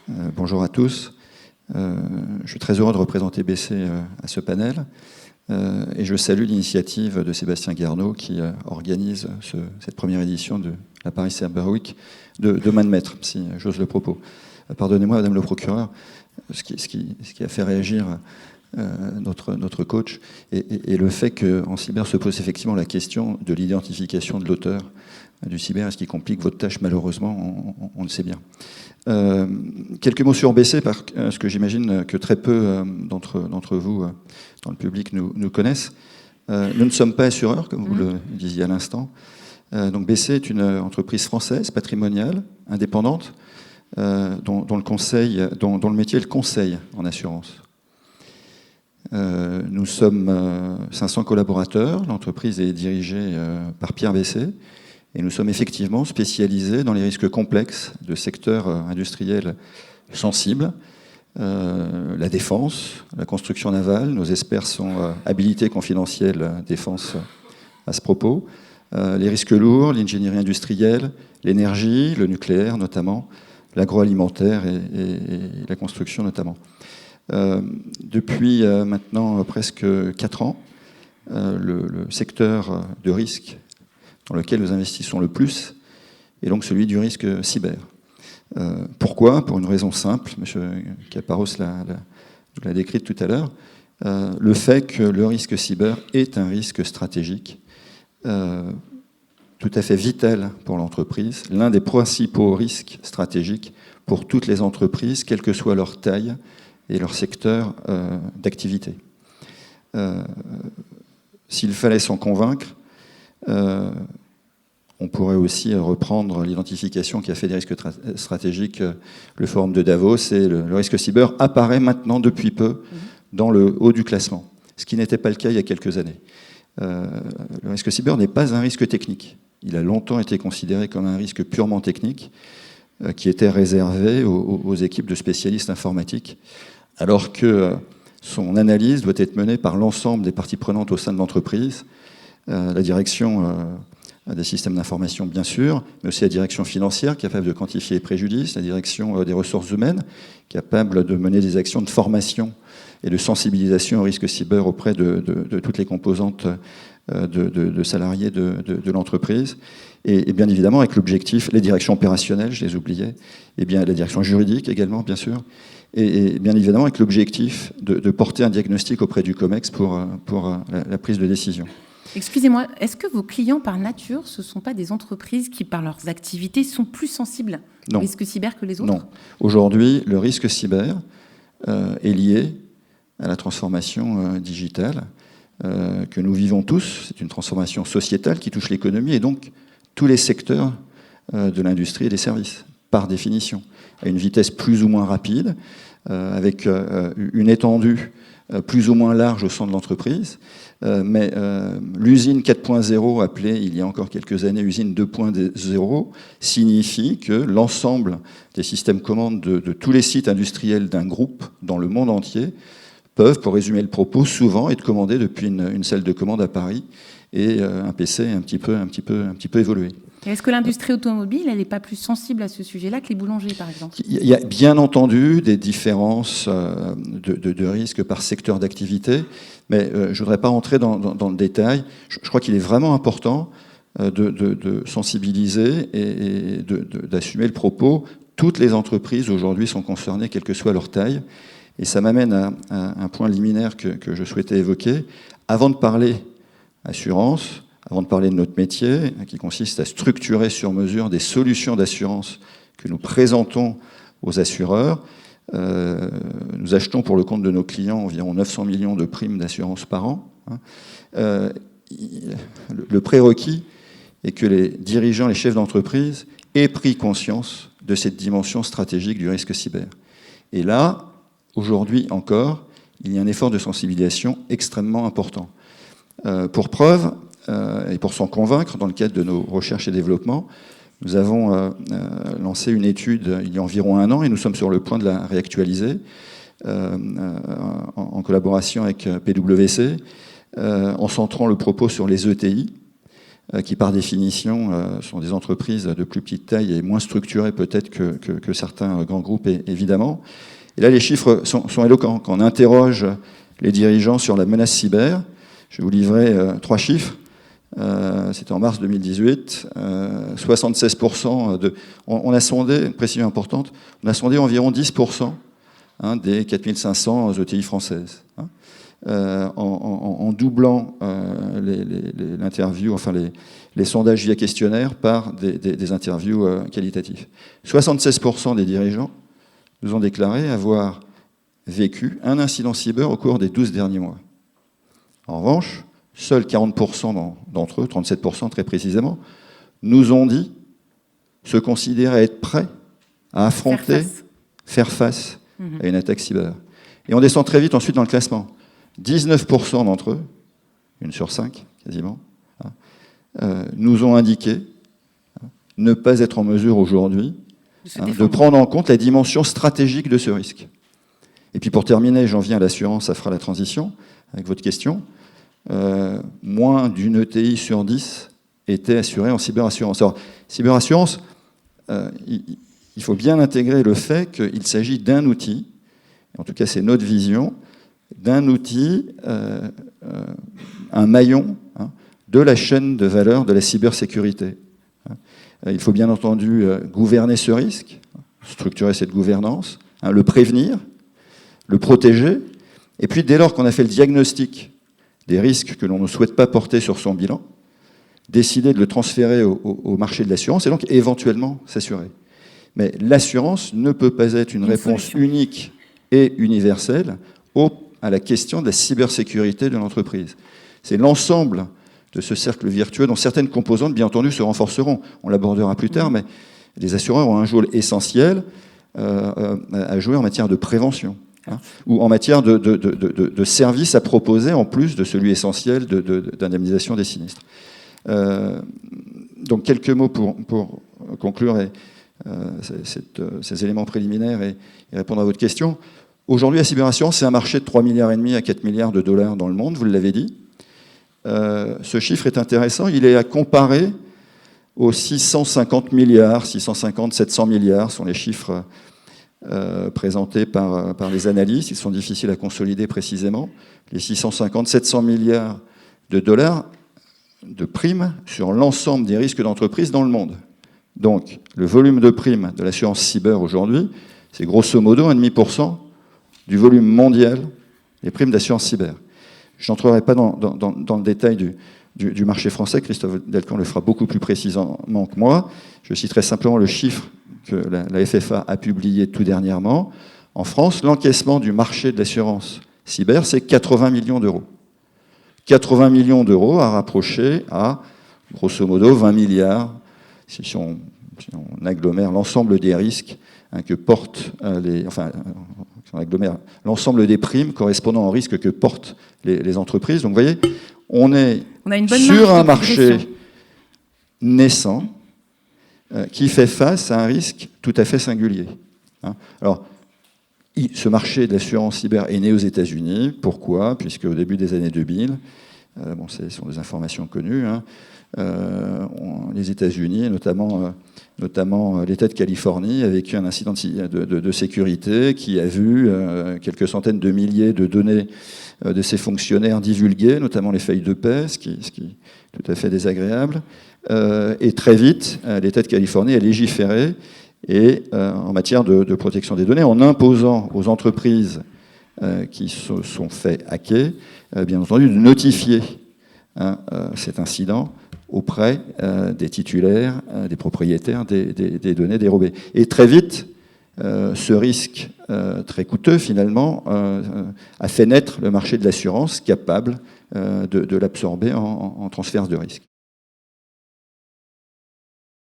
Bonjour à tous. Je suis très heureux de représenter BC à ce panel et je salue l'initiative de Sébastien Guernaud qui organise cette première édition de la Paris Cyber Week de main de maître, si j'ose le propos. Pardonnez-moi, Madame le procureur, ce qui a fait réagir notre coach et le fait qu'en cyber se pose effectivement la question de l'identification de l'auteur du cyber, ce qui complique votre tâche malheureusement, on le sait bien. Quelques mots sur BC, parce que j'imagine que très peu d'entre vous dans le public nous connaissent. Nous ne sommes pas assureurs, comme vous le disiez à l'instant. Donc BC est une entreprise française, patrimoniale, indépendante, dont le métier est le conseil en assurance. Nous sommes 500 collaborateurs, l'entreprise est dirigée par Pierre Bessé, et nous sommes effectivement spécialisés dans les risques complexes de secteurs industriels sensibles, la défense, la construction navale. Nos experts sont habilités confidentiels défense à ce propos. Les risques lourds, l'ingénierie industrielle, l'énergie, le nucléaire notamment, l'agroalimentaire et la construction notamment. Depuis maintenant presque 4 ans, le secteur de risque dans lequel nous investissons le plus est donc celui du risque cyber. Pourquoi ? Pour une raison simple, M. Caparros l'a décrite tout à l'heure, le fait que le risque cyber est un risque stratégique tout à fait vital pour l'entreprise, l'un des principaux risques stratégiques pour toutes les entreprises, quelle que soit leur taille et leur secteur d'activité. S'il fallait s'en convaincre, on pourrait aussi reprendre l'identification qui a fait des risques stratégiques, le forum de Davos, et le risque cyber apparaît maintenant depuis peu dans le haut du classement, ce qui n'était pas le cas il y a quelques années. Le risque cyber n'est pas un risque technique. Il a longtemps été considéré comme un risque purement technique qui était réservé aux équipes de spécialistes informatiques, alors que son analyse doit être menée par l'ensemble des parties prenantes au sein de l'entreprise, la direction des systèmes d'information bien sûr, mais aussi la direction financière capable de quantifier les préjudices, la direction des ressources humaines capable de mener des actions de formation et de sensibilisation au risque cyber auprès de toutes les composantes de salariés de l'entreprise, et bien évidemment avec l'objectif, les directions opérationnelles, je les oubliais, et bien la direction juridique également bien sûr, et bien évidemment avec l'objectif de porter un diagnostic auprès du COMEX pour la prise de décision. Excusez-moi, est-ce que vos clients par nature, ce ne sont pas des entreprises qui, par leurs activités, sont plus sensibles au risque cyber que les autres ? Non. Aujourd'hui, le risque cyber est lié à la transformation digitale que nous vivons tous. C'est une transformation sociétale qui touche l'économie et donc tous les secteurs de l'industrie et des services, par définition, à une vitesse plus ou moins rapide, avec une étendue plus ou moins large au sein de l'entreprise. Mais l'usine 4.0, appelée il y a encore quelques années usine 2.0, signifie que l'ensemble des systèmes commandes de tous les sites industriels d'un groupe dans le monde entier peuvent, pour résumer le propos, souvent être commandés depuis une salle de commande à Paris et un PC un petit peu évolué. Est-ce que l'industrie automobile, elle n'est pas plus sensible à ce sujet-là que les boulangers, par exemple ? Il y a bien entendu des différences de risques par secteur d'activité, mais je ne voudrais pas rentrer dans le détail. Je crois qu'il est vraiment important de sensibiliser et d'assumer le propos. Toutes les entreprises aujourd'hui sont concernées, quelle que soit leur taille, et ça m'amène à un point liminaire que je souhaitais évoquer. Avant de parler assurance, avant de parler de notre métier, qui consiste à structurer sur mesure des solutions d'assurance que nous présentons aux assureurs, nous achetons pour le compte de nos clients environ 900 millions de primes d'assurance par an. Le prérequis est que les dirigeants, les chefs d'entreprise aient pris conscience de cette dimension stratégique du risque cyber. Et là, aujourd'hui encore, il y a un effort de sensibilisation extrêmement important. Pour preuve, et pour s'en convaincre, dans le cadre de nos recherches et développements, nous avons lancé une étude il y a environ 1 an et nous sommes sur le point de la réactualiser en collaboration avec PwC, en centrant le propos sur les ETI, qui par définition sont des entreprises de plus petite taille et moins structurées peut-être que certains grands groupes, évidemment. Et là, les chiffres sont éloquents. Quand on interroge les dirigeants sur la menace cyber, je vais vous livrer 3 chiffres. C'était en mars 2018, 76% on a sondé, une précision importante, on a sondé environ 10% des 4500 ETI françaises, en doublant l'interview, enfin les sondages via questionnaire par des interviews qualitatives. 76% des dirigeants nous ont déclaré avoir vécu un incident cyber au cours des 12 derniers mois. En revanche, seuls 40% d'entre eux, 37% très précisément, nous ont dit se considérer être prêts à affronter, faire face à une attaque cyber. Et on descend très vite ensuite dans le classement. 19% d'entre eux, 1 sur 5 quasiment, nous ont indiqué ne pas être en mesure aujourd'hui de prendre en compte la dimension stratégique de ce risque. Et puis pour terminer, j'en viens à l'assurance, ça fera la transition avec votre question. Moins d'une ETI sur 10 était assurée en cyberassurance. Alors, cyberassurance, il faut bien intégrer le fait qu'il s'agit d'un outil, en tout cas c'est notre vision, d'un outil, un maillon de la chaîne de valeur de la cybersécurité. Il faut bien entendu gouverner ce risque, structurer cette gouvernance, le prévenir, le protéger, et puis dès lors qu'on a fait le diagnostic des risques que l'on ne souhaite pas porter sur son bilan, décider de le transférer au marché de l'assurance et donc éventuellement s'assurer. Mais l'assurance ne peut pas être une réponse unique et universelle à la question de la cybersécurité de l'entreprise. C'est l'ensemble de ce cercle vertueux dont certaines composantes, bien entendu, se renforceront. On l'abordera plus tard, mais les assureurs ont un rôle essentiel à jouer en matière de prévention. Ou en matière de services à proposer en plus de celui essentiel d'indemnisation des sinistres. Donc quelques mots pour conclure ces éléments préliminaires et répondre à votre question. Aujourd'hui, la cyberassurance, c'est un marché de 3,5 milliards à 4 milliards de dollars dans le monde, vous l'avez dit. Ce chiffre est intéressant, il est à comparer aux 650 milliards, 650, 700 milliards sont les chiffres présentés par les analystes. Ils sont difficiles à consolider précisément. Les 650, 700 milliards de dollars de primes sur l'ensemble des risques d'entreprise dans le monde. Donc, le volume de primes de l'assurance cyber aujourd'hui, c'est grosso modo 1,5% du volume mondial des primes d'assurance cyber. Je n'entrerai pas dans le détail du marché français. Christophe Delcamp le fera beaucoup plus précisément que moi. Je citerai simplement le chiffre que la FFA a publié tout dernièrement. En France, l'encaissement du marché de l'assurance cyber, c'est 80 millions d'euros. 80 millions d'euros à rapprocher à, grosso modo, 20 milliards, si on agglomère l'ensemble des risques que portent si on agglomère l'ensemble des primes correspondant aux risques que portent les entreprises. Donc vous voyez, on est sur un marché naissant, qui fait face à un risque tout à fait singulier. Alors, ce marché de l'assurance cyber est né aux États-Unis. Pourquoi ? Puisque au début des années 2000, ce sont des informations connues, les États-Unis, et notamment l'État de Californie, a vécu un incident de sécurité qui a vu quelques centaines de milliers de données de ses fonctionnaires divulguées, notamment les feuilles de paie, ce qui est tout à fait désagréable. Et très vite, l'État de Californie a légiféré en matière de protection des données, en imposant aux entreprises qui se sont fait hacker, bien entendu, de notifier cet incident auprès des titulaires, des propriétaires des données dérobées. Et très vite, ce risque très coûteux, finalement, a fait naître le marché de l'assurance capable de l'absorber en transfert de risque.